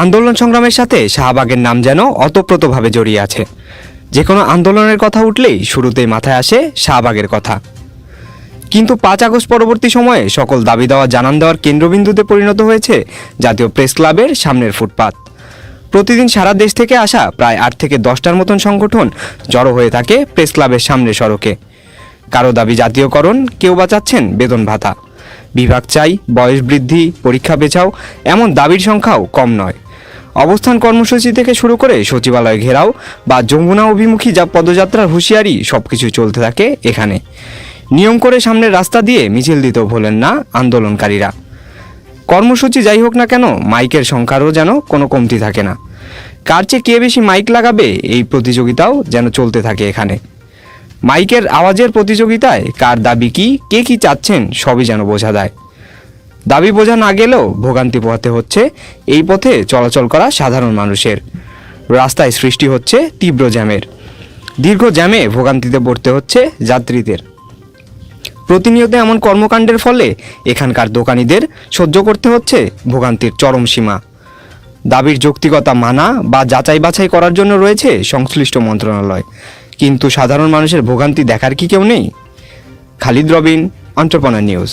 আন্দোলন সংগ্রামের সাথে শাহবাগের নাম যেন ওতপ্রোতভাবে জড়িয়ে আছে। যে কোনো আন্দোলনের কথা উঠলেই শুরুতেই মাথায় আসে শাহবাগের কথা। কিন্তু 5 আগস্ট পরবর্তী সময়ে সকল দাবি দেওয়া জানান দেওয়ার কেন্দ্রবিন্দুতে পরিণত হয়েছে জাতীয় প্রেস ক্লাবের সামনের ফুটপাত। প্রতিদিন সারা দেশ থেকে আসা প্রায় 8 থেকে 10টার মতন সংগঠন জড়ো হয়ে থাকে প্রেস ক্লাবের সামনের সড়কে। কারো দাবি জাতীয়করণ, কেউ বা চাচ্ছেন বেতন ভাতা, বিভাগ চাই, বয়স বৃদ্ধি, পরীক্ষা পেছাও, এমন দাবির সংখ্যাও কম নয়। অবস্থান কর্মসূচি থেকে শুরু করে সচিবালয় ঘেরাও বা যমুনা অভিমুখী যা পদযাত্রার হুঁশিয়ারি সবকিছু চলতে থাকে এখানে। নিয়ম করে সামনের রাস্তা দিয়ে মিছিল দিতেও ভোলেন না আন্দোলনকারীরা। কর্মসূচি যাই হোক না কেন, মাইকের সংখ্যারও যেন কোনো কমতি থাকে না। কার চেয়ে কে বেশি মাইক লাগাবে এই প্রতিযোগিতাও যেন চলতে থাকে এখানে। মাইকের আওয়াজের প্রতিযোগিতায় কার দাবি কি, কে কি চাচ্ছেন সবই যেন বোঝা দেয়। দাবি বোঝা না গেলেও ভোগান্তি পোহাতে হচ্ছে এই পথে চলাচল করা সাধারণ মানুষের। রাস্তায় সৃষ্টি হচ্ছে তীব্র জ্যামের। দীর্ঘ জ্যামে ভোগান্তিতে পড়তে হচ্ছে যাত্রীদের। প্রতিনিয়ত এমন কর্মকাণ্ডের ফলে এখানকার দোকানিদের সহ্য করতে হচ্ছে ভোগান্তির চরম সীমা। দাবির যৌক্তিকতা মানা বা যাচাই বাছাই করার জন্য রয়েছে সংশ্লিষ্ট মন্ত্রণালয়, কিন্তু সাধারণ মানুষের ভোগান্তি দেখার কি কেউ নেই? Khalid Robin, entrepreneur news.